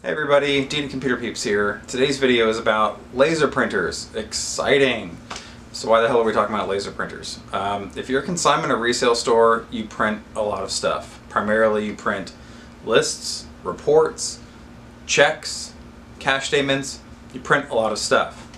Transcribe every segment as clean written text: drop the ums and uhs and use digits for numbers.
Hey everybody, Dean Computer Peeps here. Today's video is about laser printers. Exciting! So why the hell are we talking about laser printers? If you're a consignment or resale store, you print a lot of stuff. Primarily you print lists, reports, checks, cash statements. You print a lot of stuff.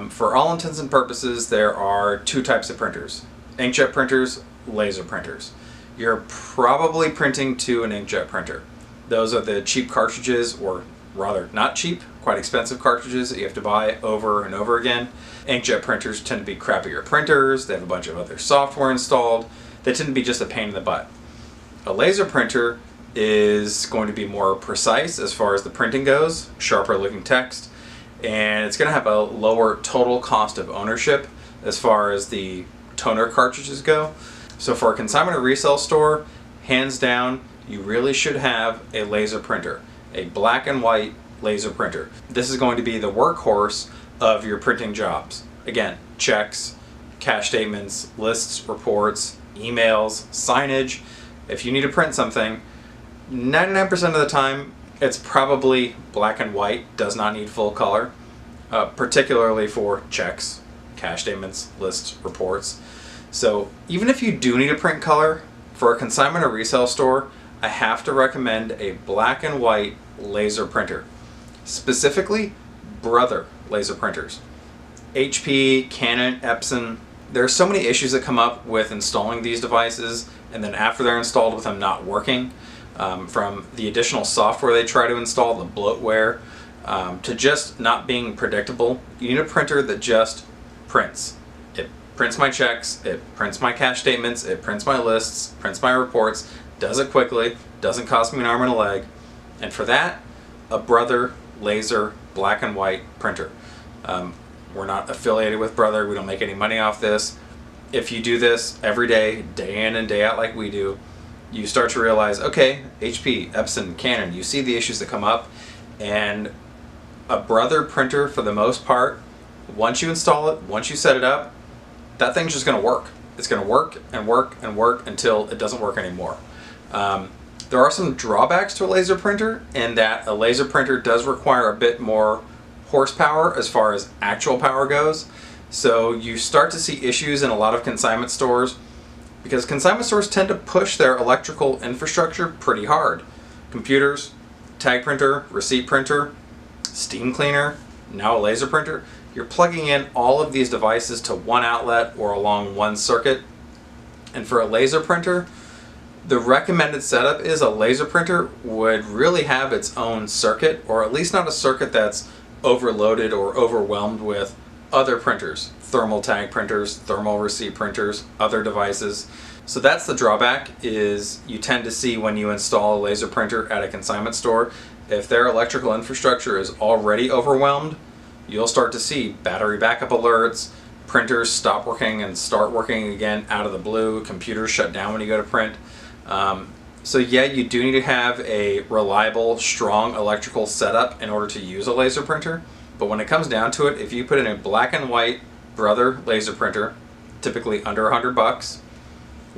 For all intents and purposes, there are two types of printers. Inkjet printers, laser printers. You're probably printing to an inkjet printer. Those are the cheap cartridges, or rather not cheap, quite expensive cartridges that you have to buy over and over again. Inkjet printers tend to be crappier printers. They have a bunch of other software installed. They tend to be just a pain in the butt. A laser printer is going to be more precise as far as the printing goes, sharper looking text, and it's going to have a lower total cost of ownership as far as the toner cartridges go. So for a consignment or resale store, hands down, you really should have a laser printer, a black and white laser printer. This is going to be the workhorse of your printing jobs. Again, checks, cash statements, lists, reports, emails, signage. If you need to print something, 99% of the time, it's probably black and white, does not need full color, particularly for checks, cash statements, lists, reports. So even if you do need to print color, for a consignment or resale store, I have to recommend a black and white laser printer. Specifically, Brother laser printers. HP, Canon, Epson. There are so many issues that come up with installing these devices, and then after they're installed with them not working, from the additional software they try to install, the bloatware, to just not being predictable. You need a printer that just prints. It prints my checks, it prints my cash statements, it prints my lists, prints my reports, does it quickly, doesn't cost me an arm and a leg, and for that, a Brother laser black and white printer. We're not affiliated with Brother, we don't make any money off this. If you do this every day, day in and day out like we do, you start to realize, okay, HP, Epson, Canon, you see the issues that come up, and a Brother printer, for the most part, once you install it, once you set it up, that thing's just going to work. It's going to work and work and work until it doesn't work anymore. There are some drawbacks to a laser printer in that a laser printer does require a bit more horsepower as far as actual power goes. So you start to see issues in a lot of consignment stores because consignment stores tend to push their electrical infrastructure pretty hard. Computers, tag printer, receipt printer, steam cleaner, now a laser printer. You're plugging in all of these devices to one outlet or along one circuit. And for a laser printer, the recommended setup is a laser printer would really have its own circuit, or at least not a circuit that's overloaded or overwhelmed with other printers, thermal tag printers, thermal receipt printers, other devices. So that's the drawback, is you tend to see when you install a laser printer at a consignment store, if their electrical infrastructure is already overwhelmed, you'll start to see battery backup alerts, printers stop working and start working again out of the blue, computers shut down when you go to print. So yeah, you do need to have a reliable, strong electrical setup in order to use a laser printer. But when it comes down to it, if you put in a black and white Brother laser printer, typically under $100,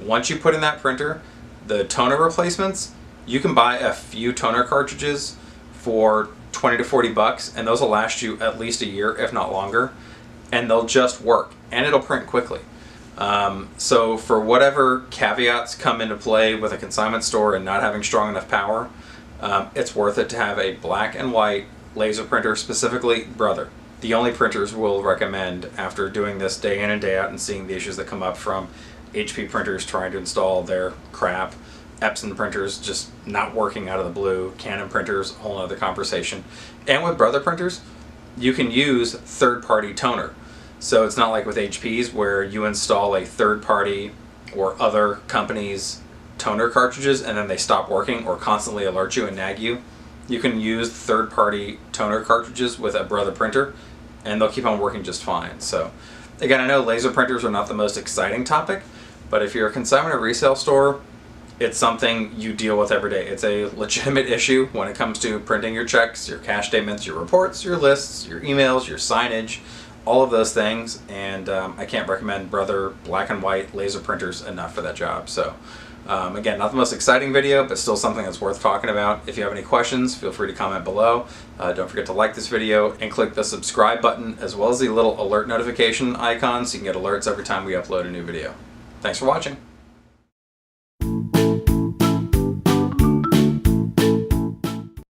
once you put in that printer, the toner replacements, you can buy a few toner cartridges for 20 to 40 bucks, and those will last you at least a year, if not longer, and they'll just work, and it'll print quickly. So for whatever caveats come into play with a consignment store and not having strong enough power, it's worth it to have a black and white laser printer, specifically Brother. The only printers we'll recommend after doing this day in and day out and seeing the issues that come up from HP printers trying to install their crap, Epson printers just not working out of the blue, Canon printers, a whole other conversation. And with Brother printers, you can use third-party toner. So it's not like with HPs where you install a third-party or other company's toner cartridges and then they stop working or constantly alert you and nag you. You can use third-party toner cartridges with a Brother printer and they'll keep on working just fine. So again, I know laser printers are not the most exciting topic, but if you're a consignment or resale store, it's something you deal with every day. It's a legitimate issue when it comes to printing your checks, your cash statements, your reports, your lists, your emails, your signage, all of those things, and I can't recommend Brother black and white laser printers enough for that job. So Again, not the most exciting video, but still something that's worth talking about. If you have any questions, feel free to comment below. Don't forget to like this video and click the subscribe button as well as the little alert notification icon so you can get alerts every time we upload a new video. Thanks for watching.